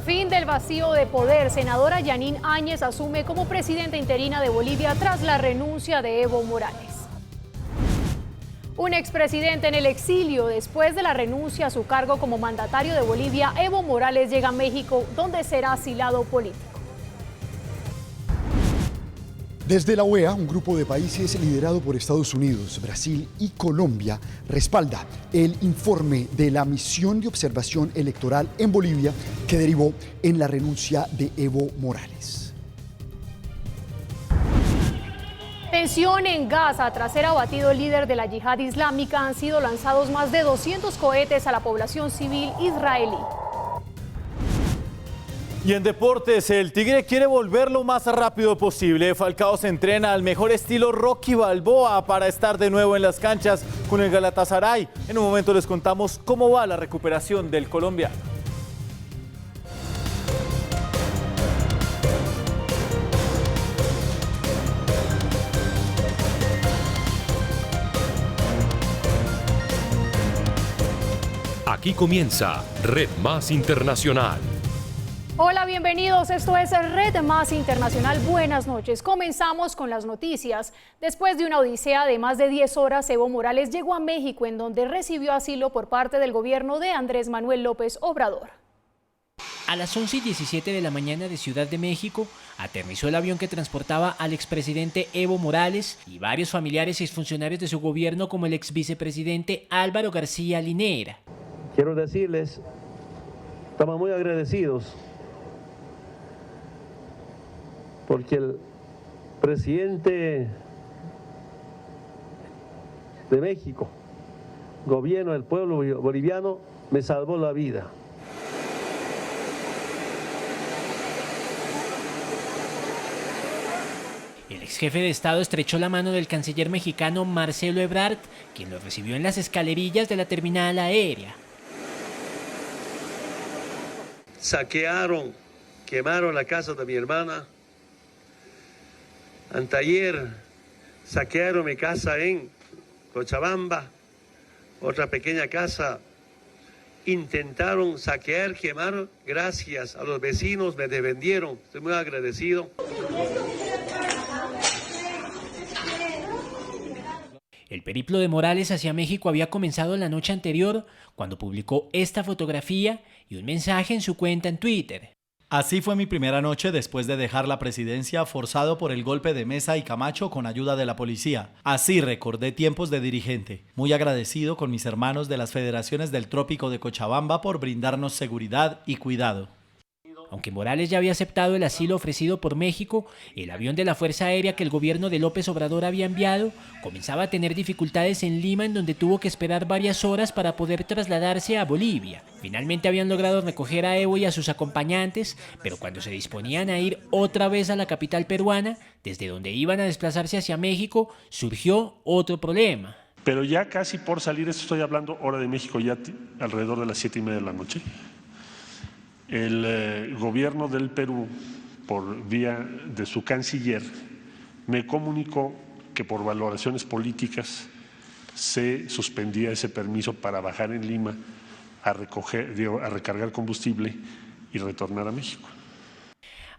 Fin del vacío de poder. Senadora Yanine Áñez asume como presidenta interina de Bolivia tras la renuncia de Evo Morales. Un expresidente en el exilio. Después de la renuncia a su cargo como mandatario de Bolivia, Evo Morales llega a México, donde será asilado político. Desde la OEA, un grupo de países liderado por Estados Unidos, Brasil y Colombia respalda el informe de la misión de observación electoral en Bolivia que derivó en la renuncia de Evo Morales. Tensión en Gaza. Tras ser abatido el líder de la yihad islámica, han sido lanzados más de 200 cohetes a la población civil israelí. Y en deportes, el Tigre quiere volver lo más rápido posible. Falcao se entrena al mejor estilo Rocky Balboa para estar de nuevo en las canchas con el Galatasaray. En un momento les contamos cómo va la recuperación del colombiano. Aquí comienza Red Más Internacional. Hola, bienvenidos. Esto es Red Más Internacional. Buenas noches. Comenzamos con las noticias. Después de una odisea de más de 10 horas, Evo Morales llegó a México, en donde recibió asilo por parte del gobierno de Andrés Manuel López Obrador. A las 11:17 de la mañana de Ciudad de México, aterrizó el avión que transportaba al expresidente Evo Morales y varios familiares y exfuncionarios de su gobierno, como el exvicepresidente Álvaro García Linera. Quiero decirles, estamos muy agradecidos porque el presidente de México, gobierno del pueblo boliviano, me salvó la vida. El ex jefe de Estado estrechó la mano del canciller mexicano Marcelo Ebrard, quien lo recibió en las escalerillas de la terminal aérea. Saquearon, quemaron la casa de mi hermana. Anteayer saquearon mi casa en Cochabamba, otra pequeña casa. Intentaron saquear, quemar. Gracias a los vecinos me defendieron. Estoy muy agradecido. El periplo de Morales hacia México había comenzado la noche anterior, cuando publicó esta fotografía y un mensaje en su cuenta en Twitter. Así fue mi primera noche después de dejar la presidencia, forzado por el golpe de Mesa y Camacho con ayuda de la policía. Así recordé tiempos de dirigente. Muy agradecido con mis hermanos de las federaciones del Trópico de Cochabamba por brindarnos seguridad y cuidado. Aunque Morales ya había aceptado el asilo ofrecido por México, el avión de la Fuerza Aérea que el gobierno de López Obrador había enviado comenzaba a tener dificultades en Lima, en donde tuvo que esperar varias horas para poder trasladarse a Bolivia. Finalmente habían logrado recoger a Evo y a sus acompañantes, pero cuando se disponían a ir otra vez a la capital peruana, desde donde iban a desplazarse hacia México, surgió otro problema. Pero ya casi por salir, esto estoy hablando hora de México, ya alrededor de las 7:30 de la noche. El gobierno del Perú, por vía de su canciller, me comunicó que por valoraciones políticas se suspendía ese permiso para bajar en Lima a recargar combustible y retornar a México.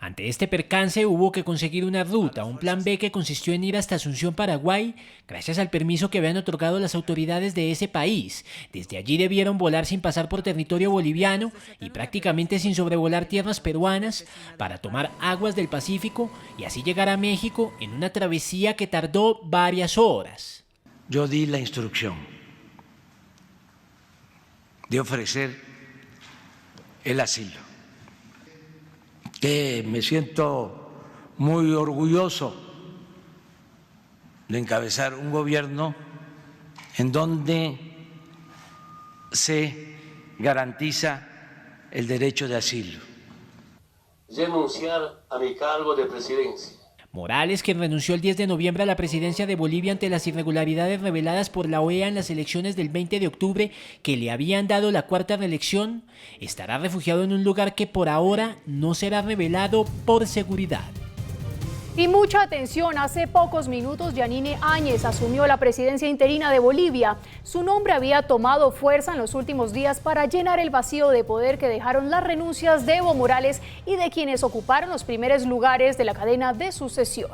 Ante este percance hubo que conseguir una ruta, un plan B que consistió en ir hasta Asunción, Paraguay, gracias al permiso que habían otorgado las autoridades de ese país. Desde allí debieron volar sin pasar por territorio boliviano y prácticamente sin sobrevolar tierras peruanas para tomar aguas del Pacífico y así llegar a México en una travesía que tardó varias horas. Yo di la instrucción de ofrecer el asilo, que me siento muy orgulloso de encabezar un gobierno en donde se garantiza el derecho de asilo. Renunciar a mi cargo de presidencia. Morales, quien renunció el 10 de noviembre a la presidencia de Bolivia ante las irregularidades reveladas por la OEA en las elecciones del 20 de octubre que le habían dado la cuarta reelección, estará refugiado en un lugar que por ahora no será revelado por seguridad. Y mucha atención, hace pocos minutos Yanine Áñez asumió la presidencia interina de Bolivia. Su nombre había tomado fuerza en los últimos días para llenar el vacío de poder que dejaron las renuncias de Evo Morales y de quienes ocuparon los primeros lugares de la cadena de sucesión.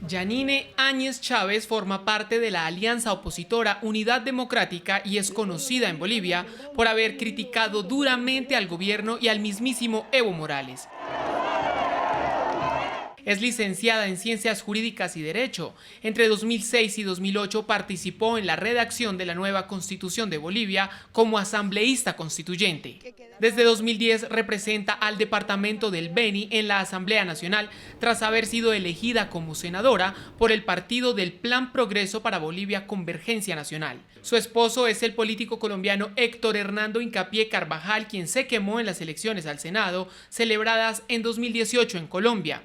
Yanine Áñez Chávez forma parte de la alianza opositora Unidad Democrática y es conocida en Bolivia por haber criticado duramente al gobierno y al mismísimo Evo Morales. Es licenciada en Ciencias Jurídicas y Derecho. Entre 2006 y 2008 participó en la redacción de la nueva Constitución de Bolivia como asambleísta constituyente. Desde 2010 representa al departamento del Beni en la Asamblea Nacional tras haber sido elegida como senadora por el partido del Plan Progreso para Bolivia Convergencia Nacional. Su esposo es el político colombiano Héctor Hernando Hincapié Carvajal, quien se quemó en las elecciones al Senado celebradas en 2018 en Colombia.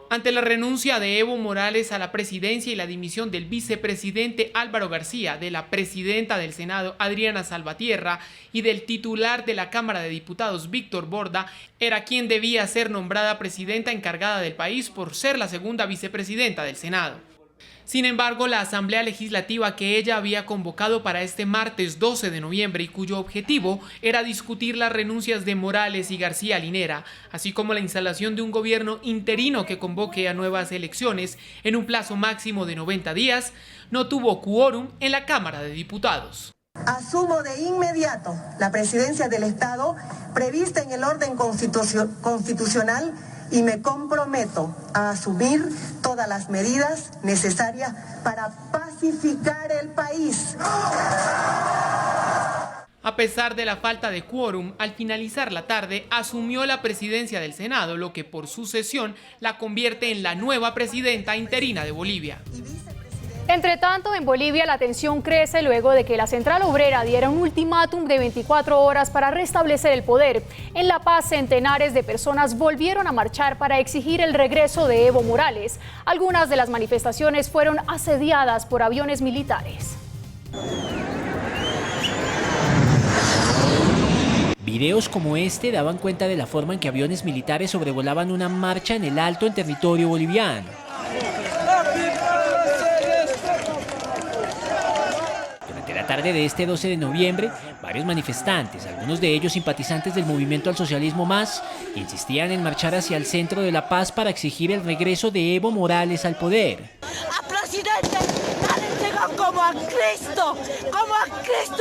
Ante la renuncia de Evo Morales a la presidencia y la dimisión del vicepresidente Álvaro García, de la presidenta del Senado Adriana Salvatierra y del titular de la Cámara de Diputados Víctor Borda, era quien debía ser nombrada presidenta encargada del país por ser la segunda vicepresidenta del Senado. Sin embargo, la Asamblea Legislativa que ella había convocado para este martes 12 de noviembre y cuyo objetivo era discutir las renuncias de Morales y García Linera, así como la instalación de un gobierno interino que convoque a nuevas elecciones en un plazo máximo de 90 días, no tuvo quórum en la Cámara de Diputados. Asumo de inmediato la presidencia del Estado prevista en el orden constitucional y me comprometo a asumir todas las medidas necesarias para pacificar el país. A pesar de la falta de quórum, al finalizar la tarde asumió la presidencia del Senado, lo que por sucesión la convierte en la nueva presidenta interina de Bolivia. Entre tanto, en Bolivia la tensión crece luego de que la Central Obrera diera un ultimátum de 24 horas para restablecer el poder. En La Paz, centenares de personas volvieron a marchar para exigir el regreso de Evo Morales. Algunas de las manifestaciones fueron asediadas por aviones militares. Videos como este daban cuenta de la forma en que aviones militares sobrevolaban una marcha en el alto en territorio boliviano. La tarde de este 12 de noviembre, varios manifestantes, algunos de ellos simpatizantes del movimiento al socialismo más, insistían en marchar hacia el centro de La Paz para exigir el regreso de Evo Morales al poder. ¡A presidente! ¡Le han dejado como a Cristo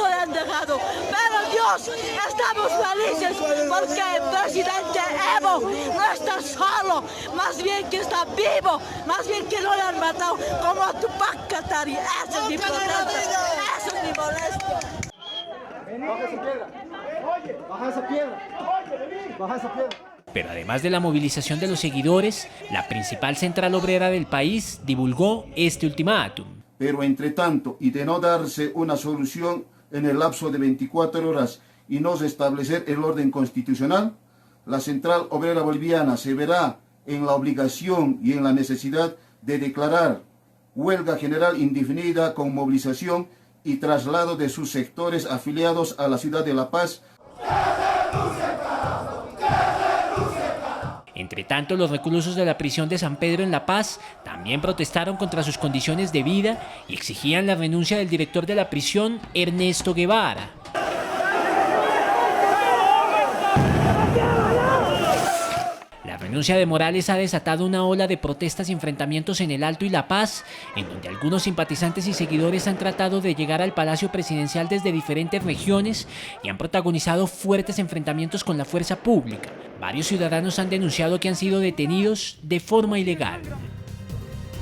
le han dejado! Pero Dios, estamos felices porque el presidente Evo no está solo, más bien que está vivo, más bien que no le han matado como a Tupac Katari. Esa es mi protesta, esa es mi molestia. Baja esa piedra. Oye, baja esa piedra. Oye, baja esa piedra. Pero además de la movilización de los seguidores, la principal central obrera del país divulgó este ultimátum. Pero entre tanto, y de no darse una solución en el lapso de 24 horas y no restablecer el orden constitucional, la Central Obrera Boliviana se verá en la obligación y en la necesidad de declarar huelga general indefinida con movilización y traslado de sus sectores afiliados a la ciudad de La Paz. Entre tanto, los reclusos de la prisión de San Pedro en La Paz también protestaron contra sus condiciones de vida y exigían la renuncia del director de la prisión, Ernesto Guevara. La renuncia de Morales ha desatado una ola de protestas y enfrentamientos en el Alto y La Paz, en donde algunos simpatizantes y seguidores han tratado de llegar al Palacio Presidencial desde diferentes regiones y han protagonizado fuertes enfrentamientos con la fuerza pública. Varios ciudadanos han denunciado que han sido detenidos de forma ilegal.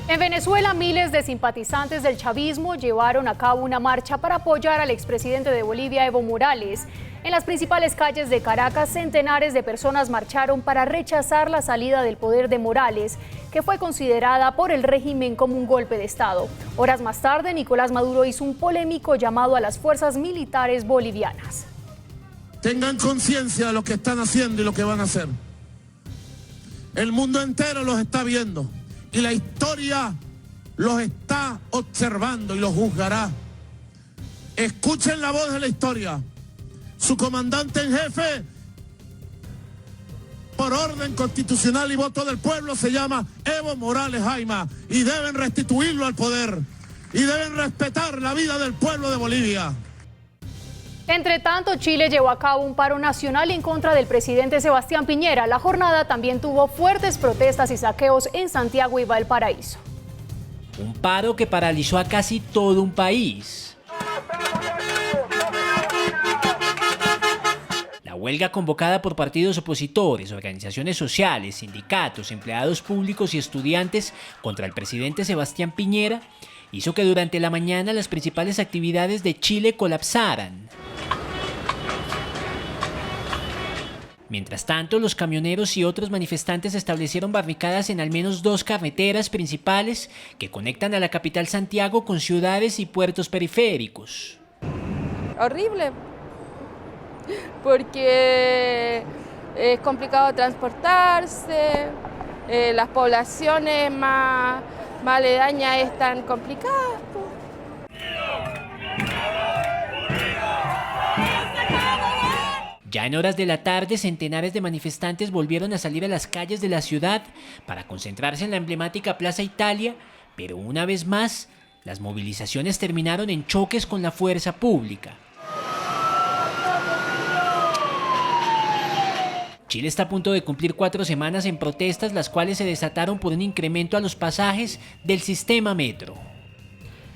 En Venezuela, miles de simpatizantes del chavismo llevaron a cabo una marcha para apoyar al expresidente de Bolivia, Evo Morales. En las principales calles de Caracas, centenares de personas marcharon para rechazar la salida del poder de Morales, que fue considerada por el régimen como un golpe de Estado. Horas más tarde, Nicolás Maduro hizo un polémico llamado a las fuerzas militares bolivianas. Tengan conciencia de lo que están haciendo y lo que van a hacer. El mundo entero los está viendo y la historia los está observando y los juzgará. Escuchen la voz de la historia. Su comandante en jefe por orden constitucional y voto del pueblo se llama Evo Morales Jaima y deben restituirlo al poder y deben respetar la vida del pueblo de Bolivia. Entre tanto, Chile llevó a cabo un paro nacional en contra del presidente Sebastián Piñera. La jornada también tuvo fuertes protestas y saqueos en Santiago y Valparaíso. Un paro que paralizó a casi todo un país. La huelga convocada por partidos opositores, organizaciones sociales, sindicatos, empleados públicos y estudiantes contra el presidente Sebastián Piñera hizo que durante la mañana las principales actividades de Chile colapsaran. Mientras tanto, los camioneros y otros manifestantes establecieron barricadas en al menos 2 carreteras principales que conectan a la capital Santiago con ciudades y puertos periféricos. Horrible, porque es complicado transportarse, las poblaciones más aledañas están complicadas. Ya en horas de la tarde, centenares de manifestantes volvieron a salir a las calles de la ciudad para concentrarse en la emblemática Plaza Italia, pero una vez más, las movilizaciones terminaron en choques con la fuerza pública. Chile está a punto de cumplir 4 semanas en protestas, las cuales se desataron por un incremento a los pasajes del sistema metro.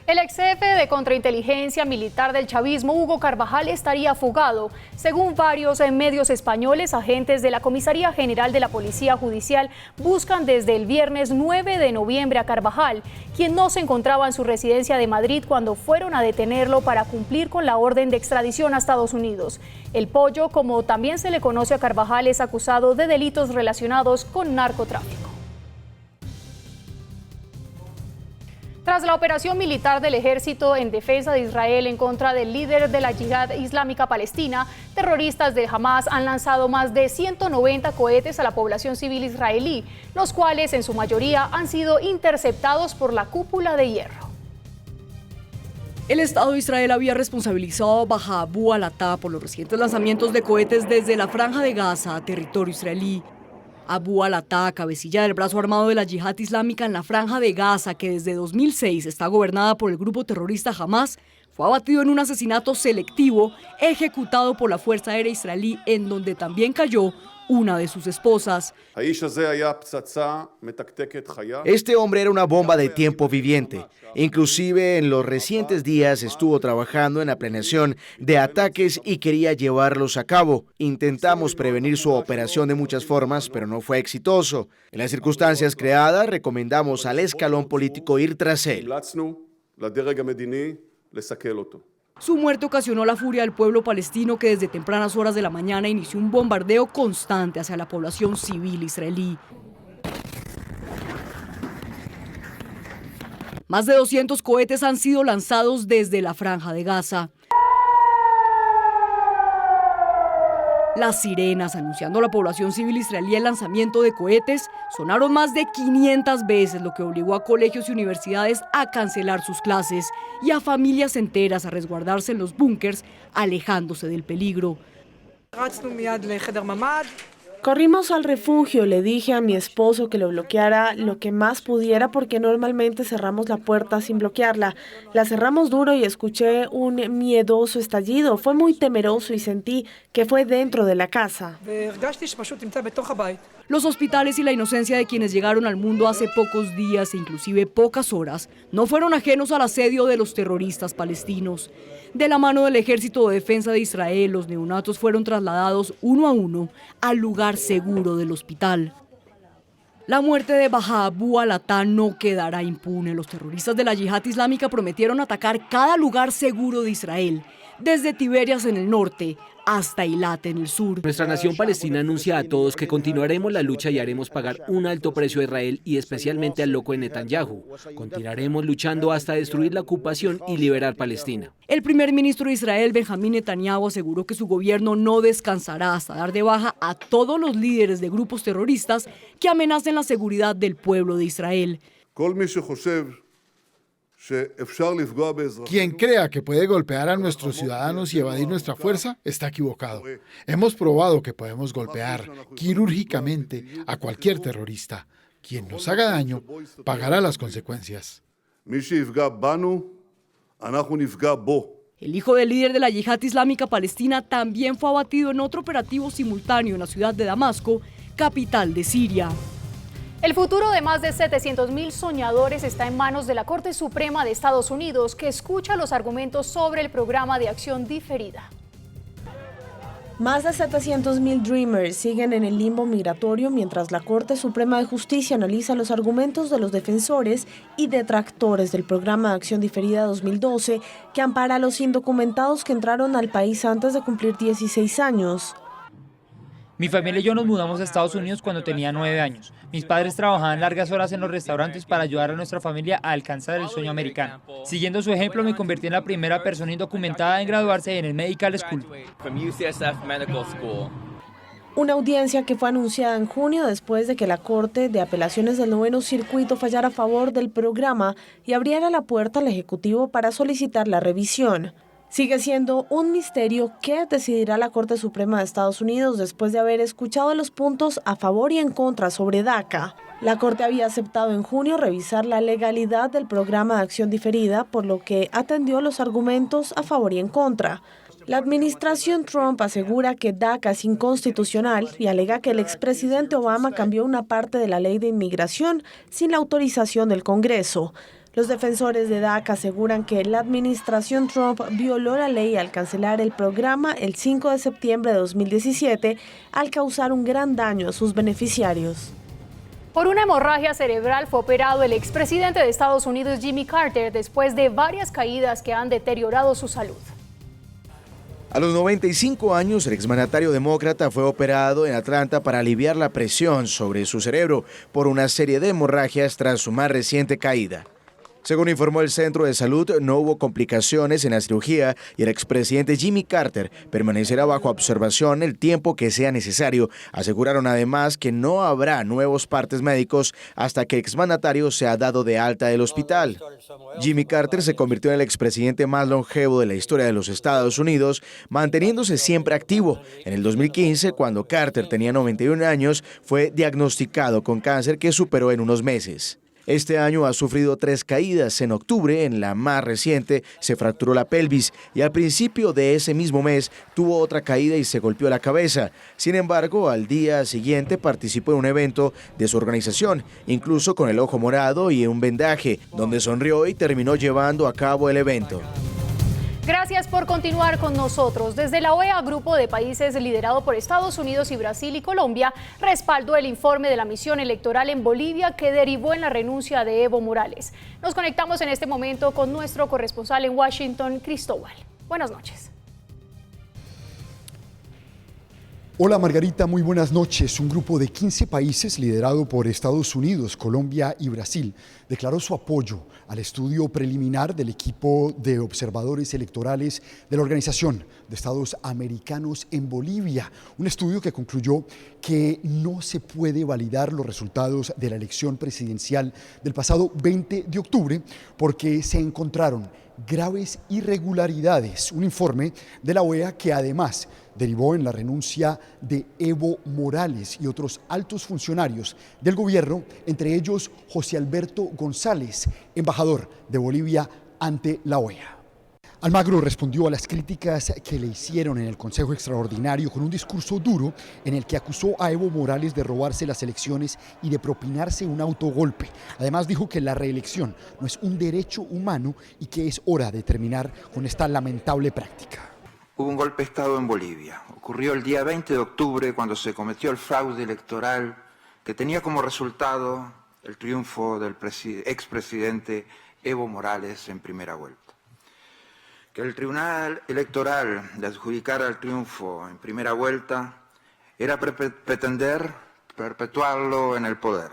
El ex jefe de contrainteligencia militar del chavismo, Hugo Carvajal, estaría fugado. Según varios medios españoles, agentes de la Comisaría General de la Policía Judicial buscan desde el viernes 9 de noviembre a Carvajal, quien no se encontraba en su residencia de Madrid cuando fueron a detenerlo para cumplir con la orden de extradición a Estados Unidos. El Pollo, como también se le conoce a Carvajal, es acusado de delitos relacionados con narcotráfico. Tras la operación militar del ejército en defensa de Israel en contra del líder de la Yihad Islámica Palestina, terroristas de Hamas han lanzado más de 190 cohetes a la población civil israelí, los cuales en su mayoría han sido interceptados por la cúpula de hierro. El Estado de Israel había responsabilizado a Baja Abu al-Ata por los recientes lanzamientos de cohetes desde la Franja de Gaza a territorio israelí. Abu al-Ata, cabecilla del brazo armado de la Yihad Islámica en la Franja de Gaza, que desde 2006 está gobernada por el grupo terrorista Hamas, fue abatido en un asesinato selectivo ejecutado por la Fuerza Aérea Israelí, en donde también cayó una de sus esposas. Este hombre era una bomba de tiempo viviente. Inclusive en los recientes días estuvo trabajando en la planeación de ataques y quería llevarlos a cabo. Intentamos prevenir su operación de muchas formas, pero no fue exitoso. En las circunstancias creadas, recomendamos al escalón político ir tras él. Su muerte ocasionó la furia del pueblo palestino, que desde tempranas horas de la mañana inició un bombardeo constante hacia la población civil israelí. Más de 200 cohetes han sido lanzados desde la Franja de Gaza. Las sirenas anunciando a la población civil israelí el lanzamiento de cohetes sonaron más de 500 veces, lo que obligó a colegios y universidades a cancelar sus clases y a familias enteras a resguardarse en los búnkers, alejándose del peligro. Corrimos al refugio, le dije a mi esposo que lo bloqueara lo que más pudiera porque normalmente cerramos la puerta sin bloquearla. La cerramos duro y escuché un miedoso estallido. Fue muy temeroso y sentí que fue dentro de la casa. Los hospitales y la inocencia de quienes llegaron al mundo hace pocos días e inclusive pocas horas no fueron ajenos al asedio de los terroristas palestinos. De la mano del Ejército de Defensa de Israel, los neonatos fueron trasladados uno a uno al lugar seguro del hospital. La muerte de Baja Abu al-Ata no quedará impune. Los terroristas de la Yihad Islámica prometieron atacar cada lugar seguro de Israel, desde Tiberias en el norte hasta Eilat en el sur. Nuestra nación palestina anuncia a todos que continuaremos la lucha y haremos pagar un alto precio a Israel y especialmente al loco de Netanyahu. Continuaremos luchando hasta destruir la ocupación y liberar Palestina. El primer ministro de Israel, Benjamín Netanyahu, aseguró que su gobierno no descansará hasta dar de baja a todos los líderes de grupos terroristas que amenacen la seguridad del pueblo de Israel. Quien crea que puede golpear a nuestros ciudadanos y evadir nuestra fuerza está equivocado. Hemos probado que podemos golpear quirúrgicamente a cualquier terrorista. Quien nos haga daño pagará las consecuencias. El hijo del líder de la yihad islámica palestina también fue abatido en otro operativo simultáneo en la ciudad de Damasco, capital de Siria. El futuro de más de 700.000 soñadores está en manos de la Corte Suprema de Estados Unidos, que escucha los argumentos sobre el programa de acción diferida. Más de 700.000 Dreamers siguen en el limbo migratorio mientras la Corte Suprema de Justicia analiza los argumentos de los defensores y detractores del programa de acción diferida 2012 que ampara a los indocumentados que entraron al país antes de cumplir 16 años. Mi familia y yo nos mudamos a Estados Unidos cuando tenía 9 años. Mis padres trabajaban largas horas en los restaurantes para ayudar a nuestra familia a alcanzar el sueño americano. Siguiendo su ejemplo, me convertí en la primera persona indocumentada en graduarse en el Medical School. Una audiencia que fue anunciada en junio después de que la Corte de Apelaciones del Noveno Circuito fallara a favor del programa y abriera la puerta al Ejecutivo para solicitar la revisión. Sigue siendo un misterio qué decidirá la Corte Suprema de Estados Unidos después de haber escuchado los puntos a favor y en contra sobre DACA. La Corte había aceptado en junio revisar la legalidad del programa de acción diferida, por lo que atendió los argumentos a favor y en contra. La administración Trump asegura que DACA es inconstitucional y alega que el expresidente Obama cambió una parte de la ley de inmigración sin la autorización del Congreso. Los defensores de DACA aseguran que la administración Trump violó la ley al cancelar el programa el 5 de septiembre de 2017 al causar un gran daño a sus beneficiarios. Por una hemorragia cerebral fue operado el expresidente de Estados Unidos, Jimmy Carter, después de varias caídas que han deteriorado su salud. A los 95 años, el exmandatario demócrata fue operado en Atlanta para aliviar la presión sobre su cerebro por una serie de hemorragias tras su más reciente caída. Según informó el Centro de Salud, no hubo complicaciones en la cirugía y el expresidente Jimmy Carter permanecerá bajo observación el tiempo que sea necesario. Aseguraron además que no habrá nuevos partes médicos hasta que el exmandatario sea dado de alta del hospital. Jimmy Carter se convirtió en el expresidente más longevo de la historia de los Estados Unidos, manteniéndose siempre activo. En el 2015, cuando Carter tenía 91 años, fue diagnosticado con cáncer que superó en unos meses. Este año ha sufrido 3 caídas. En octubre, en la más reciente, se fracturó la pelvis y al principio de ese mismo mes tuvo otra caída y se golpeó la cabeza. Sin embargo, al día siguiente participó en un evento de su organización, incluso con el ojo morado y un vendaje, donde sonrió y terminó llevando a cabo el evento. Gracias por continuar con nosotros. Desde la OEA, grupo de países liderado por Estados Unidos y Brasil y Colombia, respaldó el informe de la misión electoral en Bolivia que derivó en la renuncia de Evo Morales. Nos conectamos en este momento con nuestro corresponsal en Washington, Cristóbal. Buenas noches. Hola Margarita, muy buenas noches. Un grupo de 15 países liderado por Estados Unidos, Colombia y Brasil declaró su apoyo al estudio preliminar del equipo de observadores electorales de la Organización de Estados Americanos en Bolivia. Un estudio que concluyó que no se puede validar los resultados de la elección presidencial del pasado 20 de octubre porque se encontraron graves irregularidades. Un informe de la OEA que además derivó en la renuncia de Evo Morales y otros altos funcionarios del gobierno, entre ellos José Alberto González, embajador de Bolivia ante la OEA. Almagro respondió a las críticas que le hicieron en el Consejo Extraordinario con un discurso duro en el que acusó a Evo Morales de robarse las elecciones y de propinarse un autogolpe. Además dijo que la reelección no es un derecho humano y que es hora de terminar con esta lamentable práctica. Hubo un golpe de Estado en Bolivia. Ocurrió el día 20 de octubre cuando se cometió el fraude electoral que tenía como resultado el triunfo del expresidente Evo Morales en primera vuelta. Que el Tribunal Electoral le adjudicara el triunfo en primera vuelta era pretender perpetuarlo en el poder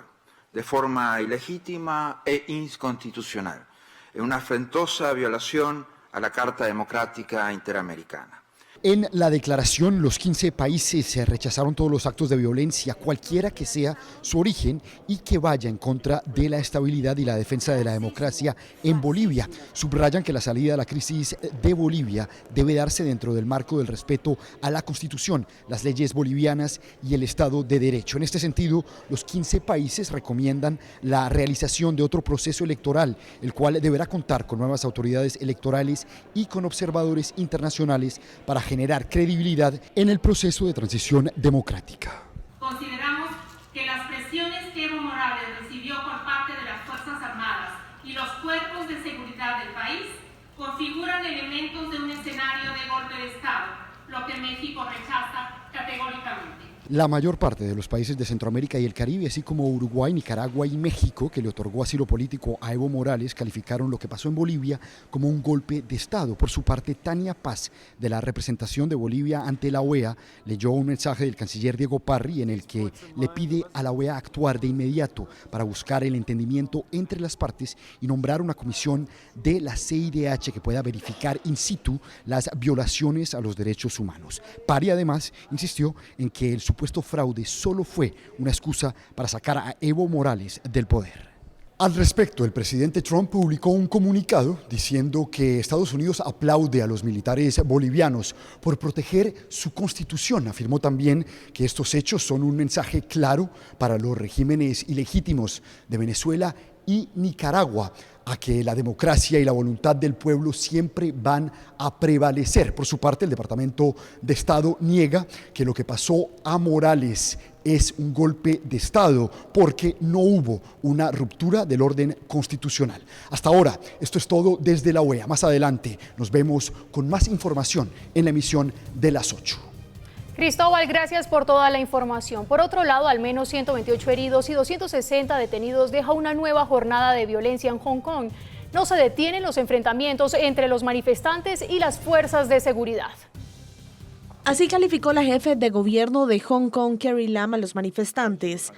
de forma ilegítima e inconstitucional, en una afrentosa violación a la Carta Democrática Interamericana. En la declaración, los 15 países rechazaron todos los actos de violencia, cualquiera que sea su origen, y que vaya en contra de la estabilidad y la defensa de la democracia en Bolivia. Subrayan que la salida de la crisis de Bolivia debe darse dentro del marco del respeto a la Constitución, las leyes bolivianas y el Estado de Derecho. En este sentido, los 15 países recomiendan la realización de otro proceso electoral, el cual deberá contar con nuevas autoridades electorales y con observadores internacionales para generar credibilidad en el proceso de transición democrática. Consideramos que las presiones que Evo Morales recibió por parte de las Fuerzas Armadas y los cuerpos de seguridad del país configuran elementos de un escenario de golpe de Estado, lo que México rechaza categóricamente. La mayor parte de los países de Centroamérica y el Caribe, así como Uruguay, Nicaragua y México, que le otorgó asilo político a Evo Morales, calificaron lo que pasó en Bolivia como un golpe de Estado. Por su parte, Tania Paz, de la representación de Bolivia ante la OEA, leyó un mensaje del canciller Diego Parry en el que le pide a la OEA actuar de inmediato para buscar el entendimiento entre las partes y nombrar una comisión de la CIDH que pueda verificar in situ las violaciones a los derechos humanos. Parry además insistió en que el supuesto fraude solo fue una excusa para sacar a Evo Morales del poder. Al respecto, el presidente Trump publicó un comunicado diciendo que Estados Unidos aplaude a los militares bolivianos por proteger su constitución. Afirmó también que estos hechos son un mensaje claro para los regímenes ilegítimos de Venezuela y Nicaragua, a que la democracia y la voluntad del pueblo siempre van a prevalecer. Por su parte, el Departamento de Estado niega que lo que pasó a Morales es un golpe de Estado porque no hubo una ruptura del orden constitucional. Hasta ahora, esto es todo desde la OEA. Más adelante nos vemos con más información en la emisión de las 8. Cristóbal, gracias por toda la información. Por otro lado, al menos 128 heridos y 260 detenidos deja una nueva jornada de violencia en Hong Kong. No se detienen los enfrentamientos entre los manifestantes y las fuerzas de seguridad. Así calificó la jefe de gobierno de Hong Kong, Carrie Lam, a los manifestantes.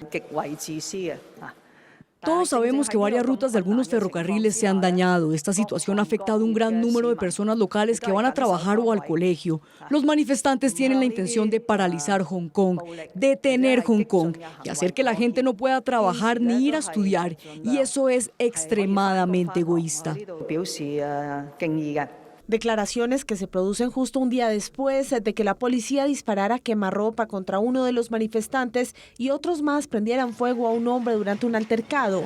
Todos sabemos que varias rutas de algunos ferrocarriles se han dañado. Esta situación ha afectado a un gran número de personas locales que van a trabajar o al colegio. Los manifestantes tienen la intención de paralizar Hong Kong, detener Hong Kong y hacer que la gente no pueda trabajar ni ir a estudiar. Y eso es extremadamente egoísta. Declaraciones que se producen justo un día después de que la policía disparara quemarropa contra uno de los manifestantes y otros más prendieran fuego a un hombre durante un altercado.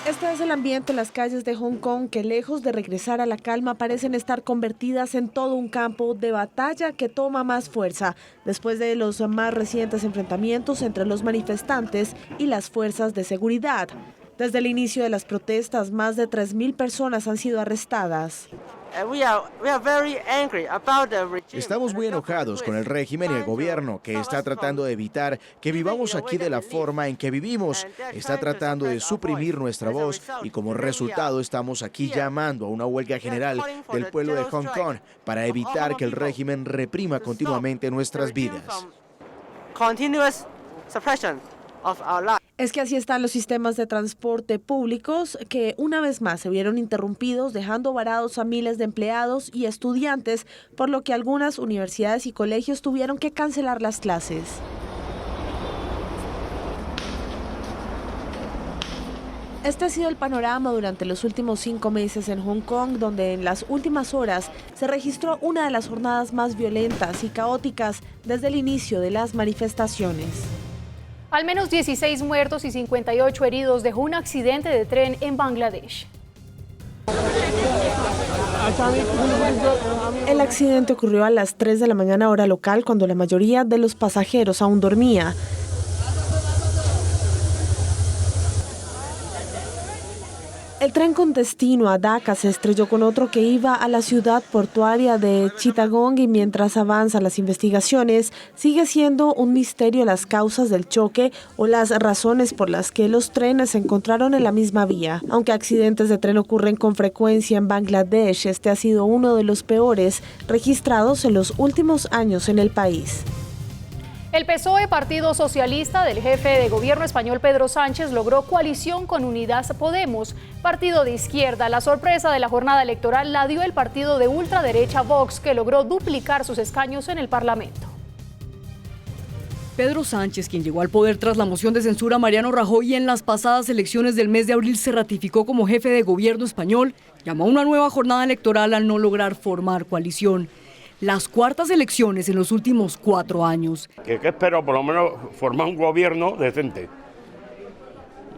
Este es el ambiente en las calles de Hong Kong que, lejos de regresar a la calma, parecen estar convertidas en todo un campo de batalla que toma más fuerza después de los más recientes enfrentamientos entre los manifestantes y las fuerzas de seguridad. Desde el inicio de las protestas, más de 3.000 personas han sido arrestadas. Estamos muy enojados con el régimen y el gobierno que está tratando de evitar que vivamos aquí de la forma en que vivimos. Está tratando de suprimir nuestra voz y como resultado estamos aquí llamando a una huelga general del pueblo de Hong Kong para evitar que el régimen reprima continuamente nuestras vidas. Es que así están los sistemas de transporte públicos que una vez más se vieron interrumpidos, dejando varados a miles de empleados y estudiantes, por lo que algunas universidades y colegios tuvieron que cancelar las clases. Este ha sido el panorama durante los últimos 5 meses en Hong Kong, donde en las últimas horas se registró una de las jornadas más violentas y caóticas desde el inicio de las manifestaciones. Al menos 16 muertos y 58 heridos dejó un accidente de tren en Bangladesh. El accidente ocurrió a las 3 de la mañana hora local, cuando la mayoría de los pasajeros aún dormía. El tren con destino a Dhaka se estrelló con otro que iba a la ciudad portuaria de Chittagong y mientras avanzan las investigaciones, sigue siendo un misterio las causas del choque o las razones por las que los trenes se encontraron en la misma vía. Aunque accidentes de tren ocurren con frecuencia en Bangladesh, este ha sido uno de los peores registrados en los últimos años en el país. El PSOE, Partido Socialista del jefe de gobierno español Pedro Sánchez, logró coalición con Unidas Podemos, partido de izquierda. La sorpresa de la jornada electoral la dio el partido de ultraderecha Vox, que logró duplicar sus escaños en el Parlamento. Pedro Sánchez, quien llegó al poder tras la moción de censura a Mariano Rajoy y en las pasadas elecciones del mes de abril se ratificó como jefe de gobierno español, llamó a una nueva jornada electoral al no lograr formar coalición. Las cuartas elecciones en los últimos 4 años. ¿Qué espero? Por lo menos formar un gobierno decente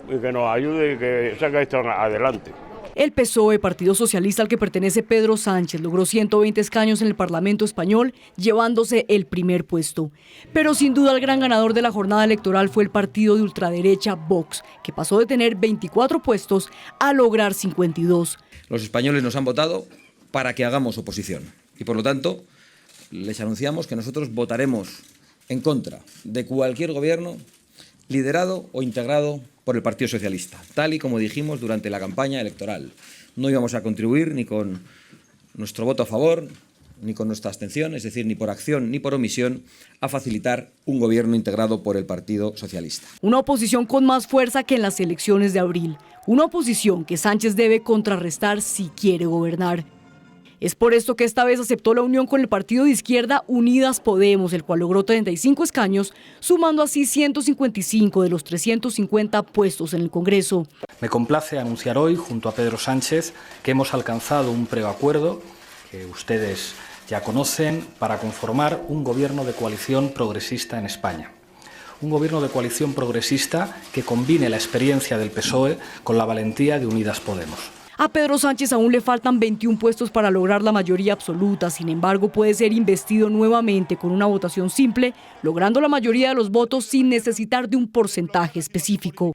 y que nos ayude y que saque esto adelante. El PSOE, Partido Socialista al que pertenece Pedro Sánchez, logró 120 escaños en el Parlamento español, llevándose el primer puesto. Pero sin duda el gran ganador de la jornada electoral fue el partido de ultraderecha Vox, que pasó de tener 24 puestos a lograr 52. Los españoles nos han votado para que hagamos oposición y por lo tanto les anunciamos que nosotros votaremos en contra de cualquier gobierno liderado o integrado por el Partido Socialista, tal y como dijimos durante la campaña electoral. No íbamos a contribuir ni con nuestro voto a favor, ni con nuestra abstención, es decir, ni por acción ni por omisión, a facilitar un gobierno integrado por el Partido Socialista. Una oposición con más fuerza que en las elecciones de abril. Una oposición que Sánchez debe contrarrestar si quiere gobernar. Es por esto que esta vez aceptó la unión con el partido de izquierda Unidas Podemos, el cual logró 35 escaños, sumando así 155 de los 350 puestos en el Congreso. Me complace anunciar hoy, junto a Pedro Sánchez, que hemos alcanzado un preacuerdo que ustedes ya conocen para conformar un gobierno de coalición progresista en España. Un gobierno de coalición progresista que combine la experiencia del PSOE con la valentía de Unidas Podemos. A Pedro Sánchez aún le faltan 21 puestos para lograr la mayoría absoluta, sin embargo puede ser investido nuevamente con una votación simple, logrando la mayoría de los votos sin necesitar de un porcentaje específico.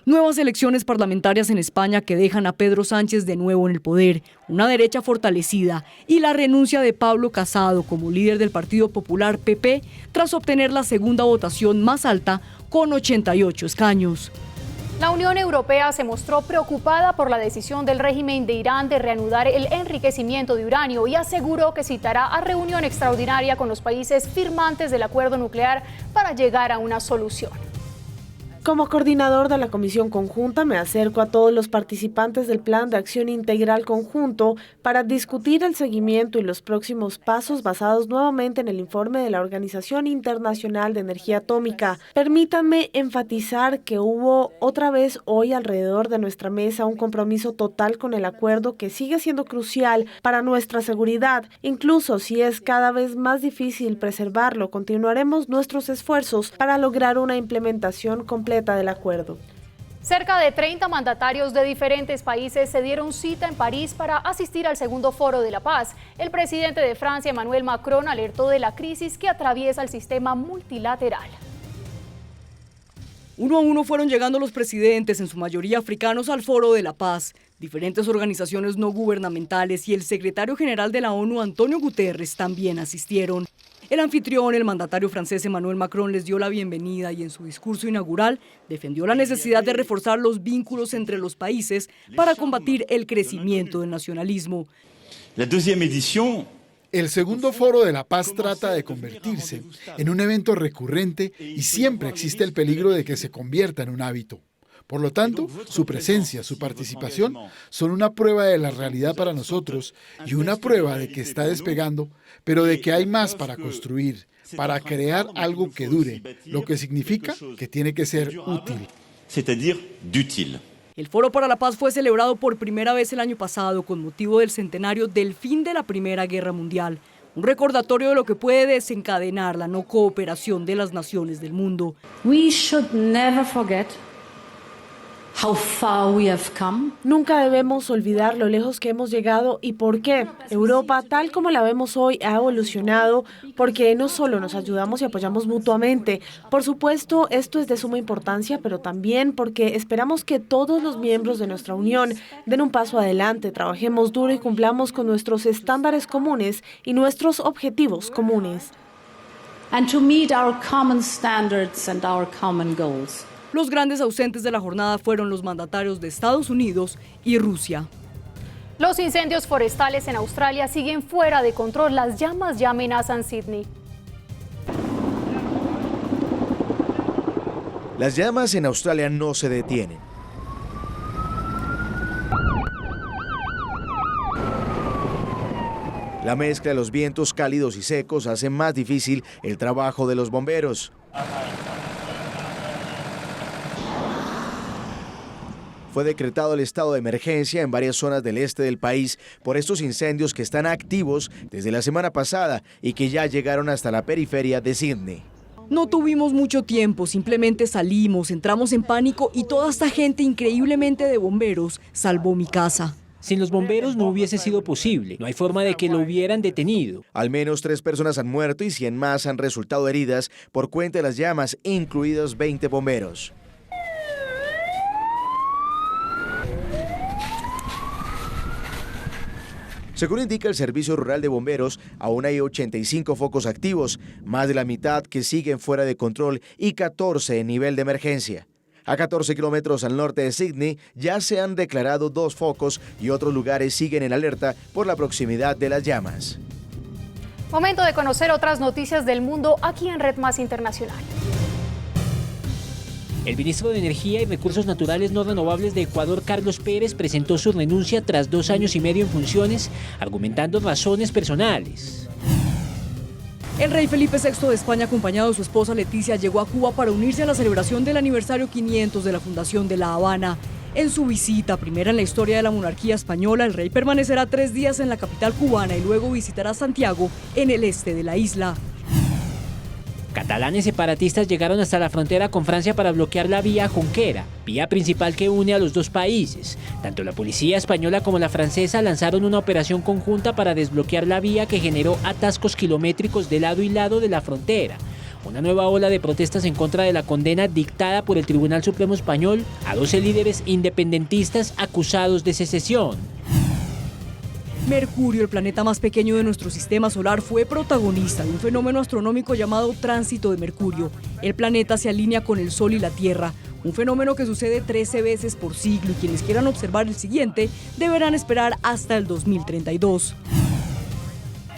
Nuevas elecciones parlamentarias en España que dejan a Pedro Sánchez de nuevo en el poder, una derecha fortalecida y la renuncia de Pablo Casado como líder del Partido Popular PP tras obtener la segunda votación más alta con 88 escaños. La Unión Europea se mostró preocupada por la decisión del régimen de Irán de reanudar el enriquecimiento de uranio y aseguró que citará a reunión extraordinaria con los países firmantes del acuerdo nuclear para llegar a una solución. Como coordinador de la Comisión Conjunta, me acerco a todos los participantes del Plan de Acción Integral Conjunto para discutir el seguimiento y los próximos pasos basados nuevamente en el informe de la Organización Internacional de Energía Atómica. Permítanme enfatizar que hubo otra vez hoy alrededor de nuestra mesa un compromiso total con el acuerdo que sigue siendo crucial para nuestra seguridad. Incluso si es cada vez más difícil preservarlo, continuaremos nuestros esfuerzos para lograr una implementación completa del acuerdo. Cerca de 30 mandatarios de diferentes países se dieron cita en París para asistir al segundo Foro de la Paz. El presidente de Francia, Emmanuel Macron, alertó de la crisis que atraviesa el sistema multilateral. Uno a uno fueron llegando los presidentes, en su mayoría africanos, al Foro de la Paz. Diferentes organizaciones no gubernamentales y el secretario general de la ONU, Antonio Guterres, también asistieron. El anfitrión, el mandatario francés Emmanuel Macron, les dio la bienvenida y en su discurso inaugural defendió la necesidad de reforzar los vínculos entre los países para combatir el crecimiento del nacionalismo. El segundo Foro de la Paz trata de convertirse en un evento recurrente y siempre existe el peligro de que se convierta en un hábito. Por lo tanto, su presencia, su participación son una prueba de la realidad para nosotros y una prueba de que está despegando, pero de que hay más para construir, para crear algo que dure, lo que significa que tiene que ser útil. El Foro para la Paz fue celebrado por primera vez el año pasado con motivo del centenario del fin de la Primera Guerra Mundial, un recordatorio de lo que puede desencadenar la no cooperación de las naciones del mundo. We should never forget how far we have come. Nunca debemos olvidar lo lejos que hemos llegado y por qué. Europa, tal como la vemos hoy, ha evolucionado porque no solo nos ayudamos y apoyamos mutuamente. Por supuesto, esto es de suma importancia, pero también porque esperamos que todos los miembros de nuestra unión den un paso adelante, trabajemos duro y cumplamos con nuestros estándares comunes y nuestros objetivos comunes. And to meet our common standards and our common goals. Los grandes ausentes de la jornada fueron los mandatarios de Estados Unidos y Rusia. Los incendios forestales en Australia siguen fuera de control. Las llamas ya amenazan Sydney. Las llamas en Australia no se detienen. La mezcla de los vientos cálidos y secos hace más difícil el trabajo de los bomberos. Fue decretado el estado de emergencia en varias zonas del este del país por estos incendios que están activos desde la semana pasada y que ya llegaron hasta la periferia de Sydney. No tuvimos mucho tiempo, simplemente salimos, entramos en pánico y toda esta gente increíblemente de bomberos salvó mi casa. Sin los bomberos no hubiese sido posible, no hay forma de que lo hubieran detenido. Al menos 3 personas han muerto y 100 más han resultado heridas por cuenta de las llamas, incluidos 20 bomberos. Según indica el Servicio Rural de Bomberos, aún hay 85 focos activos, más de la mitad que siguen fuera de control y 14 en nivel de emergencia. A 14 kilómetros al norte de Sydney ya se han declarado 2 focos y otros lugares siguen en alerta por la proximidad de las llamas. Momento de conocer otras noticias del mundo aquí en Red Más Internacional. El ministro de Energía y Recursos Naturales No Renovables de Ecuador, Carlos Pérez, presentó su renuncia tras 2 años y medio en funciones, argumentando razones personales. El rey Felipe VI de España, acompañado de su esposa Leticia, llegó a Cuba para unirse a la celebración del aniversario 500 de la fundación de La Habana. En su visita, primera en la historia de la monarquía española, el rey permanecerá 3 días en la capital cubana y luego visitará Santiago, en el este de la isla. Catalanes separatistas llegaron hasta la frontera con Francia para bloquear la vía Jonquera, vía principal que une a los dos países. Tanto la policía española como la francesa lanzaron una operación conjunta para desbloquear la vía que generó atascos kilométricos de lado y lado de la frontera. Una nueva ola de protestas en contra de la condena dictada por el Tribunal Supremo Español a 12 líderes independentistas acusados de secesión. Mercurio, el planeta más pequeño de nuestro sistema solar, fue protagonista de un fenómeno astronómico llamado tránsito de Mercurio. El planeta se alinea con el Sol y la Tierra, un fenómeno que sucede 13 veces por siglo y quienes quieran observar el siguiente deberán esperar hasta el 2032.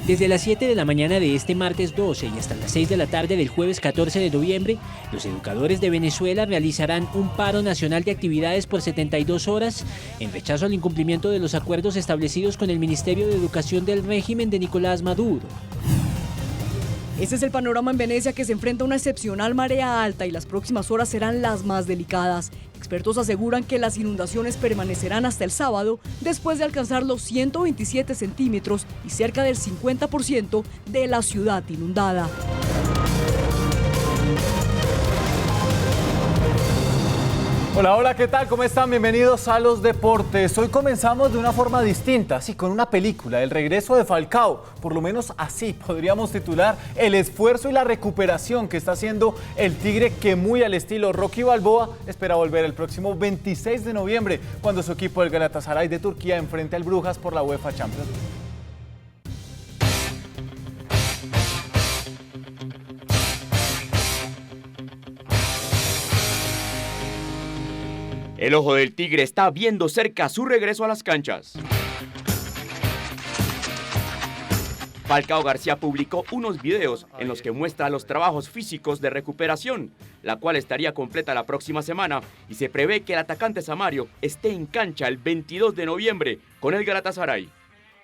Desde las 7 de la mañana de este martes 12 y hasta las 6 de la tarde del jueves 14 de noviembre, los educadores de Venezuela realizarán un paro nacional de actividades por 72 horas en rechazo al incumplimiento de los acuerdos establecidos con el Ministerio de Educación del régimen de Nicolás Maduro. Este es el panorama en Venecia, que se enfrenta a una excepcional marea alta y las próximas horas serán las más delicadas. Expertos aseguran que las inundaciones permanecerán hasta el sábado después de alcanzar los 127 centímetros y cerca del 50% de la ciudad inundada. Hola, hola, ¿qué tal? ¿Cómo están? Bienvenidos a los deportes. Hoy comenzamos de una forma distinta, sí, con una película, el regreso de Falcao. Por lo menos así podríamos titular el esfuerzo y la recuperación que está haciendo el Tigre, que muy al estilo Rocky Balboa espera volver el próximo 26 de noviembre, cuando su equipo del Galatasaray de Turquía enfrente al Brujas por la UEFA Champions League. El ojo del Tigre está viendo cerca su regreso a las canchas. Falcao García publicó unos videos en los que muestra los trabajos físicos de recuperación, la cual estaría completa la próxima semana, y se prevé que el atacante samario esté en cancha el 22 de noviembre con el Galatasaray.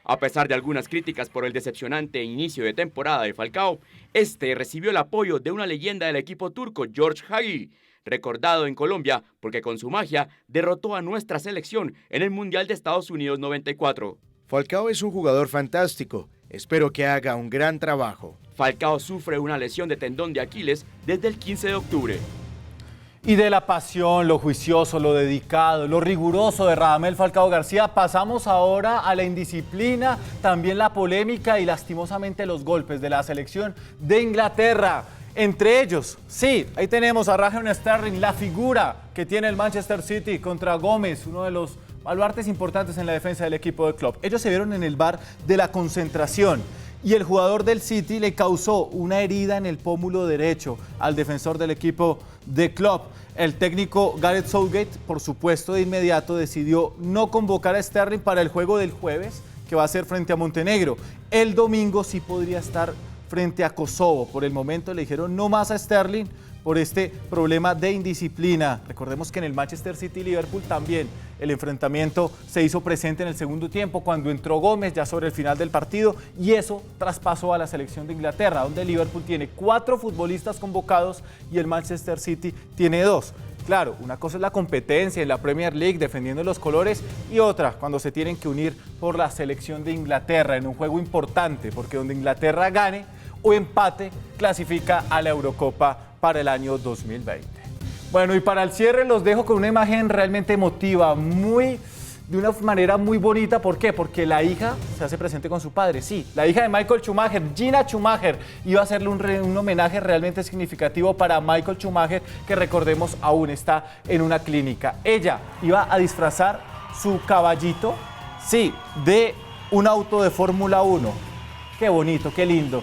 A pesar de algunas críticas por el decepcionante inicio de temporada de Falcao, este recibió el apoyo de una leyenda del equipo turco, George Hagi, recordado en Colombia porque con su magia derrotó a nuestra selección en el Mundial de Estados Unidos 94. Falcao es un jugador fantástico. Espero que haga un gran trabajo. Falcao sufre una lesión de tendón de Aquiles desde el 15 de octubre. Y de la pasión, lo juicioso, lo dedicado, lo riguroso de Radamel Falcao García, pasamos ahora a la indisciplina, también la polémica y lastimosamente los golpes de la selección de Inglaterra. Entre ellos, sí, ahí tenemos a Raheem Sterling, la figura que tiene el Manchester City contra Gómez, uno de los baluartes importantes en la defensa del equipo de Klopp. Ellos se vieron en el bar de la concentración y el jugador del City le causó una herida en el pómulo derecho al defensor del equipo de Klopp. El técnico Gareth Southgate, por supuesto, de inmediato decidió no convocar a Sterling para el juego del jueves, que va a ser frente a Montenegro. El domingo sí podría estar frente a Kosovo. Por el momento le dijeron no más a Sterling por este problema de indisciplina. Recordemos que en el Manchester City y Liverpool también el enfrentamiento se hizo presente en el segundo tiempo cuando entró Gómez ya sobre el final del partido, y eso traspasó a la selección de Inglaterra, donde el Liverpool tiene 4 futbolistas convocados y el Manchester City tiene 2. Claro, una cosa es la competencia en la Premier League defendiendo los colores y otra cuando se tienen que unir por la selección de Inglaterra en un juego importante, porque donde Inglaterra gane o empate clasifica a la Eurocopa para el año 2020. Bueno, y para el cierre los dejo con una imagen realmente emotiva, de una manera muy bonita. ¿Por qué? Porque la hija se hace presente con su padre. Sí, la hija de Michael Schumacher, Gina Schumacher, iba a hacerle un homenaje realmente significativo para Michael Schumacher, que recordemos aún está en una clínica. Ella iba a disfrazar su caballito, sí, de un auto de Fórmula 1. Qué bonito, qué lindo.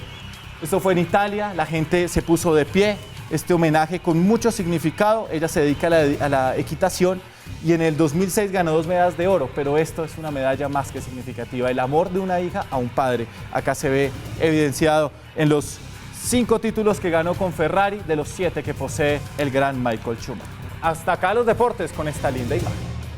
Esto fue en Italia, la gente se puso de pie, este homenaje con mucho significado. Ella se dedica a la equitación y en el 2006 ganó 2 medallas de oro, pero esto es una medalla más que significativa, el amor de una hija a un padre. Acá se ve evidenciado en los 5 títulos que ganó con Ferrari, de los 7 que posee el gran Michael Schumacher. Hasta acá los deportes con esta linda imagen.